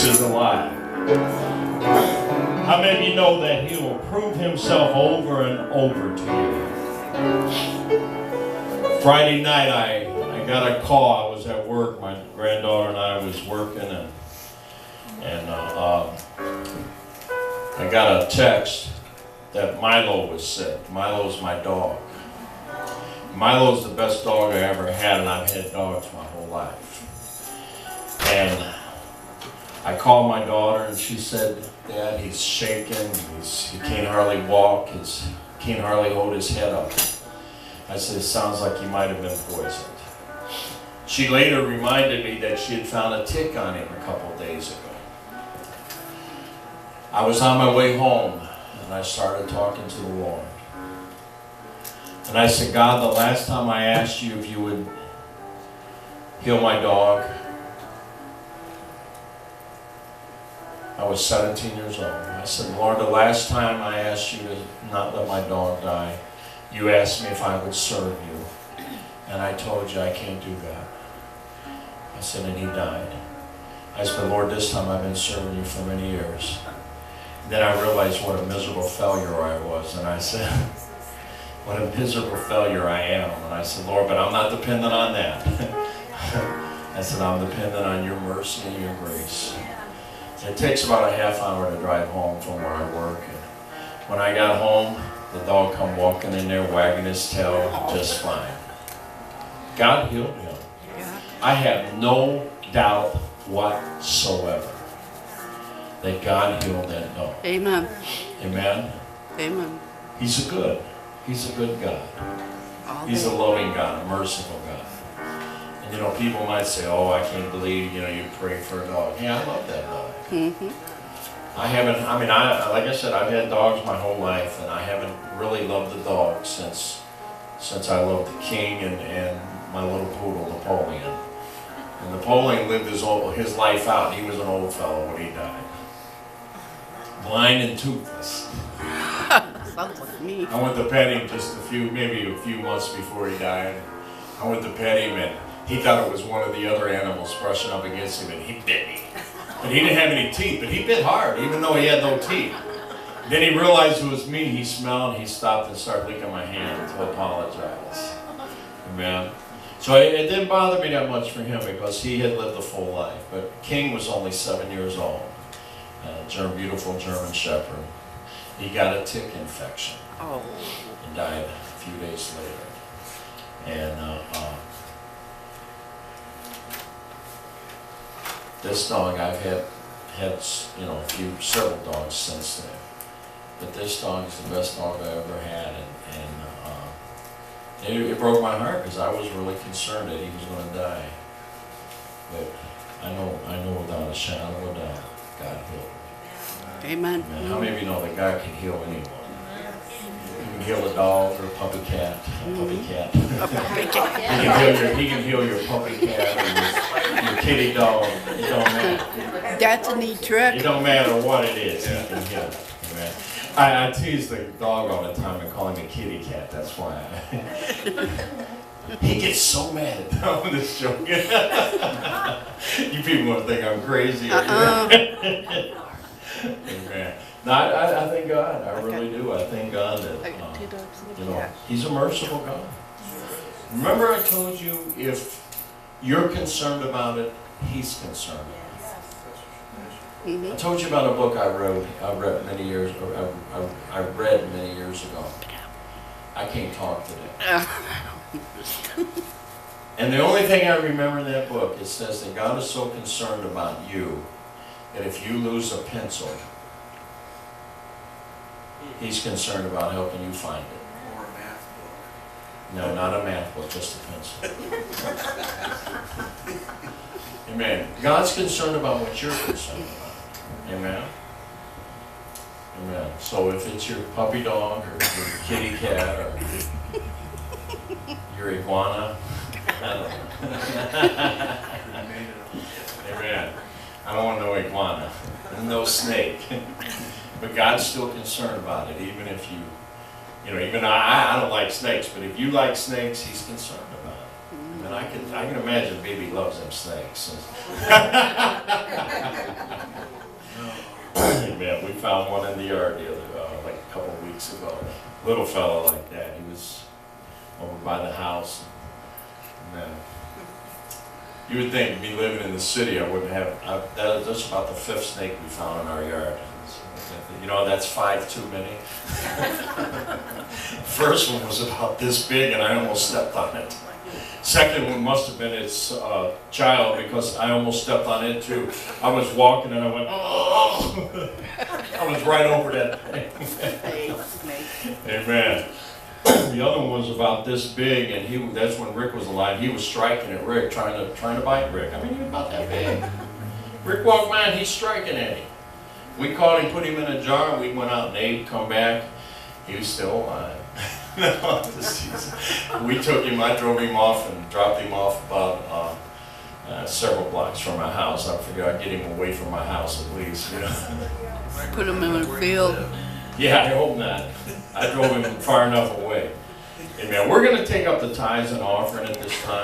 Jesus is alive. How many of you know that He will prove Himself over and over to you? Friday night I got a call. I was at work. My granddaughter and I was working, and I got a text that Milo was sick. Milo's my dog. Milo's the best dog I ever had, and I've had dogs my whole life. And I called my daughter, and she said, "Dad, he's shaking. He can't hardly walk. He can't hardly hold his head up." I said, "It sounds like he might have been poisoned." She later reminded me that she had found a tick on him a couple of days ago. I was on my way home, and I started talking to the Lord. And I said, "God, the last time I asked you if you would heal my dog, I was 17 years old. I said, Lord, the last time I asked you to not let my dog die, you asked me if I would serve you. And I told you I can't do that." I said, "And he died." I said, "Lord, this time I've been serving you for many years." Then I realized what a miserable failure I was. And I said, "What a miserable failure I am." And I said, "Lord, but I'm not dependent on that." I said, "I'm dependent on your mercy and your grace." It takes about a half hour to drive home from where I work. And when I got home, the dog come walking in there, wagging his tail just fine. God healed him. I have no doubt whatsoever that God healed that dog. Amen. Amen. Amen. He's a good God. He's a loving God, a merciful God. And people might say, "Oh, I can't believe, you pray for a dog." Yeah, I love that dog. Mm-hmm. Like I said, I've had dogs my whole life, and I haven't really loved the dog since I loved the King and my little poodle, Napoleon. And Napoleon lived his life out. He was an old fellow when he died. Blind and toothless. Sounds like me. I went to pet him maybe a few months before he died. I went to pet him, and he thought it was one of the other animals brushing up against him, and he bit me. But he didn't have any teeth, but he bit hard, even though he had no teeth. Then he realized it was me. He smelled, and he stopped and started licking my hand to apologize. Amen. So it didn't bother me that much for him because he had lived a full life. But King was only 7 years old. Beautiful German Shepherd. He got a tick infection and died a few days later. And this dog, I've had several dogs since then. But this dog is the best dog I ever had, and it broke my heart because I was really concerned that he was going to die. But I know without a shadow of a doubt, God healed me. Amen. How many of you know that God can heal anyone? He can heal a dog or a puppy cat. A puppy cat. He can heal your puppy cat or your kitty dog. It don't matter. That's a neat trick. It don't matter what it is. He can heal it. Amen. I tease the dog all the time and call him a kitty cat. That's why. He gets so mad at them. I'm just joking. You people want to think I'm crazy. Amen. No, I thank God. I really do. I thank God that He's a merciful God. Remember I told you, if you're concerned about it, He's concerned about it. I told you about a book I read many years ago. I can't talk today. And the only thing I remember in that book, it says that God is so concerned about you that if you lose a pencil, He's concerned about helping you find it. Or a math book. No, not a math book, just a pencil. Amen. God's concerned about what you're concerned about. Amen. Amen. So if it's your puppy dog or your kitty cat or your iguana, I don't know. Amen. I don't want no iguana, no snake. But God's still concerned about it, even if even I don't like snakes, but if you like snakes, He's concerned about it. And I can imagine baby loves them snakes. Amen. We found one in the yard the other, like a couple of weeks ago. Little fella like that. He was over by the house. Amen. You would think me living in the city, I wouldn't have. That's about the 5th snake we found in our yard. You know, that's 5 too many. First one was about this big, and I almost stepped on it. Second one must have been its child, because I almost stepped on it too. I was walking and I went, oh! I was right over that thing. Amen. The other one was about this big, and that's when Rick was alive. He was striking at Rick, trying to bite Rick. I mean, he was about that big. Rick walked by and he's striking at him. We caught him, put him in a jar, we went out and ate, come back. He was still alive. No, we took him, I drove him off and dropped him off about several blocks from my house. I figured I'd get him away from my house at least, you know. Put him in a field. Yeah, I hope not. I drove him far enough away. Amen. We're going to take up the tithes and offering at this time.